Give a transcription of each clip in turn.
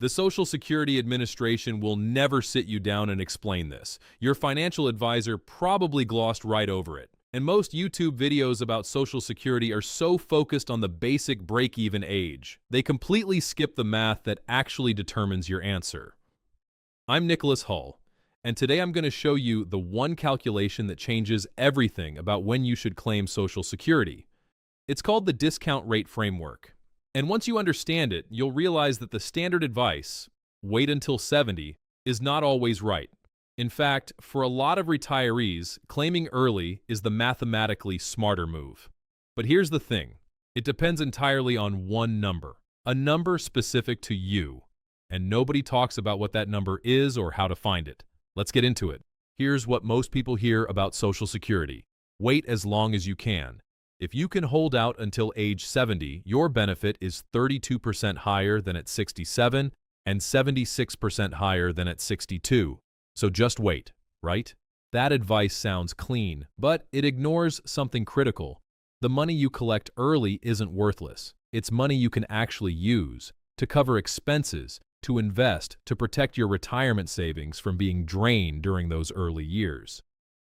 The Social Security Administration will never sit you down and explain this. Your financial advisor probably glossed right over it. And most YouTube videos about Social Security are so focused on the basic break-even age, they completely skip the math that actually determines your answer. I'm Nicholas Hull, and today I'm going to show you the one calculation that changes everything about when you should claim Social Security. It's called the discount rate framework. And once you understand it, you'll realize that the standard advice, wait until 70, is not always right. In fact, for a lot of retirees, claiming early is the mathematically smarter move. But here's the thing. It depends entirely on one number, a number specific to you. And nobody talks about what that number is or how to find it. Let's get into it. Here's what most people hear about Social Security. Wait as long as you can. If you can hold out until age 70, your benefit is 32% higher than at 67 and 76% higher than at 62. So just wait, right? That advice sounds clean, but it ignores something critical. The money you collect early isn't worthless. It's money you can actually use to cover expenses, to invest, to protect your retirement savings from being drained during those early years.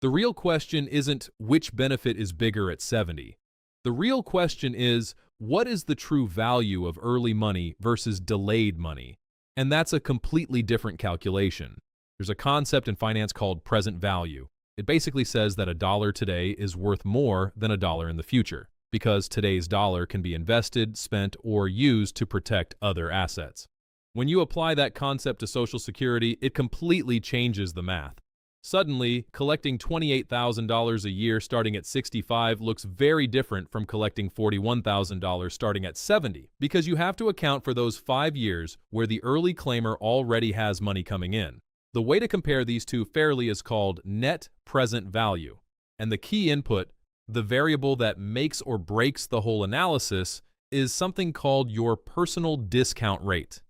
The real question isn't which benefit is bigger at 70. The real question is, what is the true value of early money versus delayed money? And that's a completely different calculation. There's a concept in finance called present value. It basically says that a dollar today is worth more than a dollar in the future, because today's dollar can be invested, spent, or used to protect other assets. When you apply that concept to Social Security, it completely changes the math. Suddenly, collecting $28,000 a year starting at 65 looks very different from collecting $41,000 starting at 70, because you have to account for those 5 years where the early claimer already has money coming in. The way to compare these two fairly is called net present value. And the key input, the variable that makes or breaks the whole analysis, is something called your personal discount rate.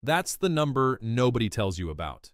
That's the number nobody tells you about.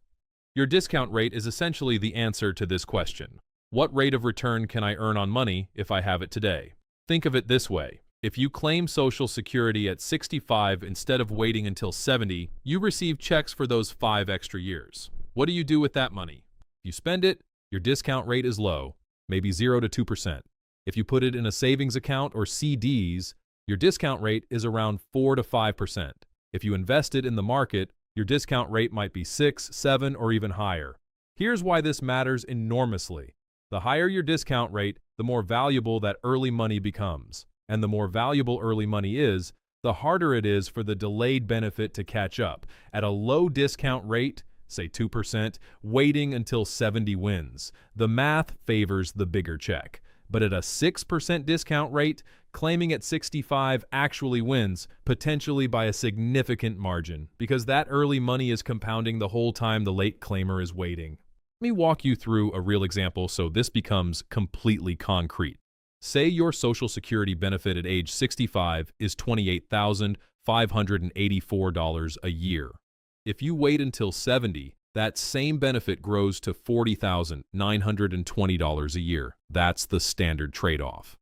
Your discount rate is essentially the answer to this question. What rate of return can I earn on money if I have it today? Think of it this way. If you claim Social Security at 65 instead of waiting until 70, you receive checks for those 5 extra years. What do you do with that money? If you spend it, your discount rate is low, maybe 0 to 2%. If you put it in a savings account or CDs, your discount rate is around 4 to 5%. If you invest it in the market, your discount rate might be 6, 7, or even higher. Here's why this matters enormously. The higher your discount rate, the more valuable that early money becomes. And the more valuable early money is, the harder it is for the delayed benefit to catch up. At a low discount rate, say 2%, waiting until 70 wins. The math favors the bigger check. But at a 6% discount rate, claiming at 65 actually wins, potentially by a significant margin, because that early money is compounding the whole time the late claimer is waiting. Let me walk you through a real example so this becomes completely concrete. Say your Social Security benefit at age 65 is $28,584 a year. If you wait until 70, that same benefit grows to $40,920 a year. That's the standard trade-off.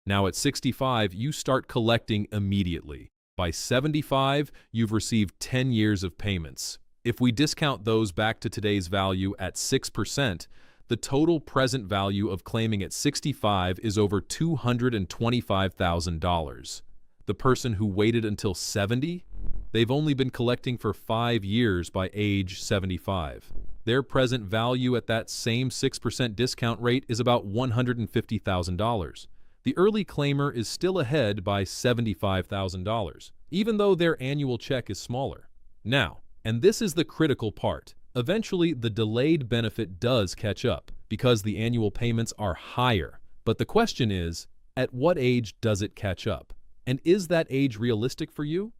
Now at 65, you start collecting immediately. By 75, you've received 10 years of payments. If we discount those back to today's value at 6%, the total present value of claiming at 65 is over $225,000. The person who waited until 70? They've only been collecting for 5 years by age 75. Their present value at that same 6% discount rate is about $150,000. The early claimer is still ahead by $75,000, even though their annual check is smaller. Now, and this is the critical part, eventually the delayed benefit does catch up because the annual payments are higher. But the question is, at what age does it catch up? And is that age realistic for you?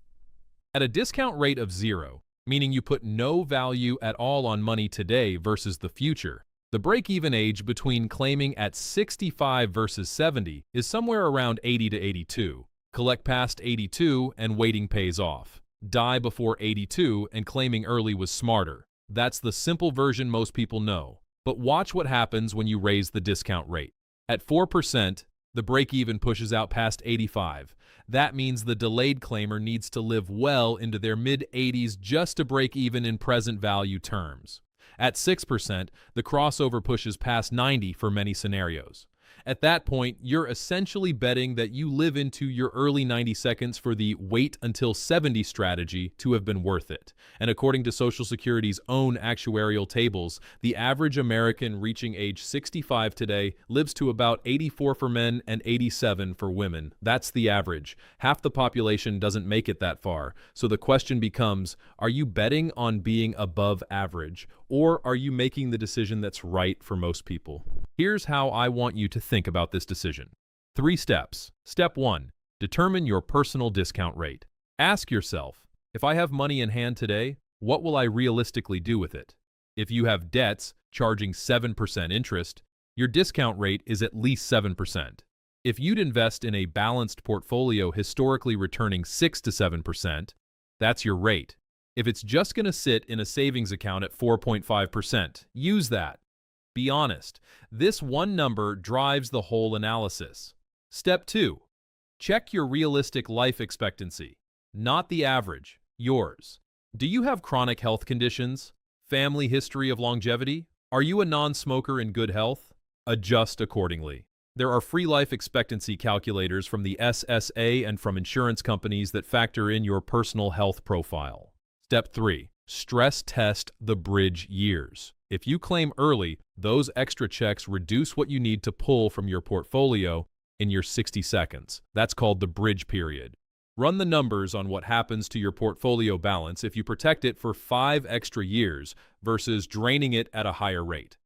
At a discount rate of 0, meaning you put no value at all on money today versus the future, the break-even age between claiming at 65 versus 70 is somewhere around 80 to 82. Collect past 82 and waiting pays off. Die before 82 and claiming early was smarter. That's the simple version most people know. But watch what happens when you raise the discount rate. At 4%, The break-even pushes out past 85. That means the delayed claimer needs to live well into their mid-80s just to break even in present value terms. At 6%, the crossover pushes past 90 for many scenarios. At that point, you're essentially betting that you live into your early 90 seconds for the wait until 70 strategy to have been worth it. And according to Social Security's own actuarial tables, the average American reaching age 65 today lives to about 84 for men and 87 for women. That's the average. Half the population doesn't make it that far. So the question becomes, are you betting on being above average, or are you making the decision that's right for most people? Here's how I want you to think about this decision. 3 steps. Step 1. Determine your personal discount rate. Ask yourself, if I have money in hand today, what will I realistically do with it? If you have debts charging 7% interest, your discount rate is at least 7%. If you'd invest in a balanced portfolio historically returning 6 to 7%, that's your rate. If it's just going to sit in a savings account at 4.5%, use that. Be honest. This one number drives the whole analysis. Step 2. Check your realistic life expectancy. Not the average, yours. Do you have chronic health conditions? Family history of longevity? Are you a non-smoker in good health? Adjust accordingly. There are free life expectancy calculators from the SSA and from insurance companies that factor in your personal health profile. Step 3. Stress test the bridge years. If you claim early, those extra checks reduce what you need to pull from your portfolio in your 60 seconds. That's called the bridge period. Run the numbers on what happens to your portfolio balance if you protect it for 5 extra years versus draining it at a higher rate.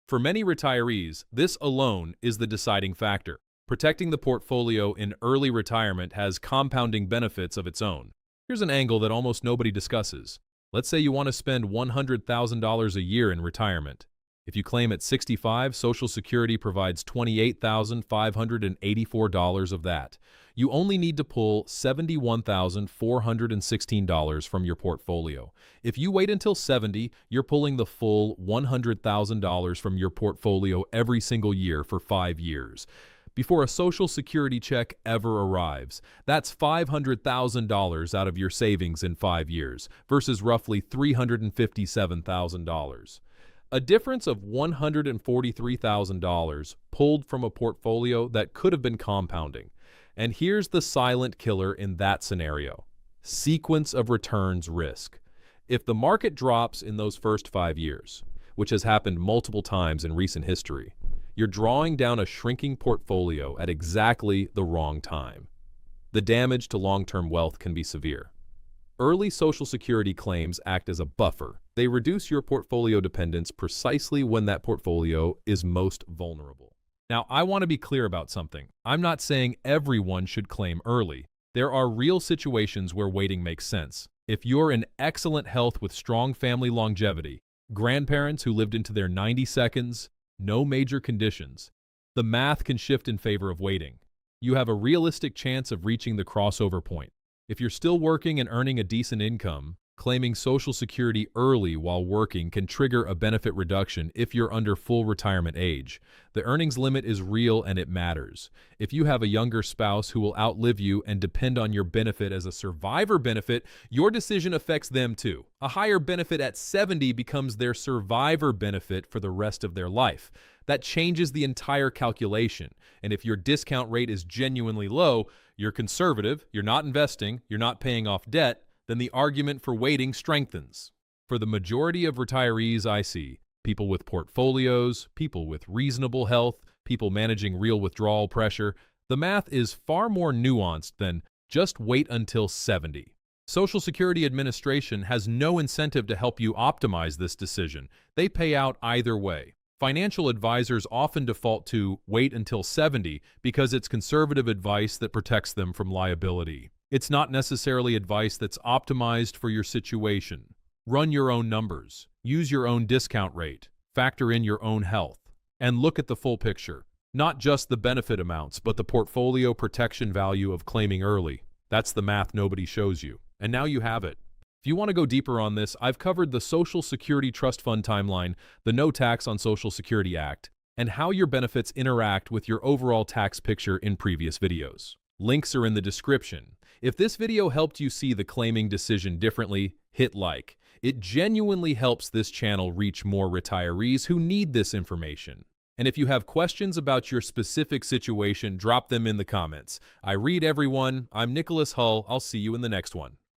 For many retirees, this alone is the deciding factor. Protecting the portfolio in early retirement has compounding benefits of its own. Here's an angle that almost nobody discusses. Let's say you want to spend $100,000 a year in retirement. If you claim at 65, Social Security provides $28,584 of that. You only need to pull $71,416 from your portfolio. If you wait until 70, you're pulling the full $100,000 from your portfolio every single year for 5 years. Before a Social Security check ever arrives. That's $500,000 out of your savings in 5 years versus roughly $357,000. A difference of $143,000 pulled from a portfolio that could have been compounding. And here's the silent killer in that scenario. Sequence of returns risk. If the market drops in those first 5 years, which has happened multiple times in recent history, you're drawing down a shrinking portfolio at exactly the wrong time. The damage to long-term wealth can be severe. Early Social Security claims act as a buffer. They reduce your portfolio dependence precisely when that portfolio is most vulnerable. Now, I want to be clear about something. I'm not saying everyone should claim early. There are real situations where waiting makes sense. If you're in excellent health with strong family longevity, grandparents who lived into their 90 seconds, no major conditions, the math can shift in favor of waiting. You have a realistic chance of reaching the crossover point. If you're still working and earning a decent income, claiming Social Security early while working can trigger a benefit reduction if you're under full retirement age. The earnings limit is real and it matters. If you have a younger spouse who will outlive you and depend on your benefit as a survivor benefit, your decision affects them too. A higher benefit at 70 becomes their survivor benefit for the rest of their life. That changes the entire calculation. And if your discount rate is genuinely low, you're conservative, you're not investing, you're not paying off debt, then the argument for waiting strengthens. For the majority of retirees I see, people with portfolios, people with reasonable health, people managing real withdrawal pressure, the math is far more nuanced than just wait until 70. Social Security Administration has no incentive to help you optimize this decision. They pay out either way. Financial advisors often default to wait until 70 because it's conservative advice that protects them from liability. It's not necessarily advice that's optimized for your situation. Run your own numbers, use your own discount rate, factor in your own health, and look at the full picture. Not just the benefit amounts, but the portfolio protection value of claiming early. That's the math nobody shows you. And now you have it. If you want to go deeper on this, I've covered the Social Security Trust Fund timeline, the No Tax on Social Security Act, and how your benefits interact with your overall tax picture in previous videos. Links are in the description. If this video helped you see the claiming decision differently, hit like. It genuinely helps this channel reach more retirees who need this information. And if you have questions about your specific situation, drop them in the comments. I read everyone. I'm Nicholas Hull. I'll see you in the next one.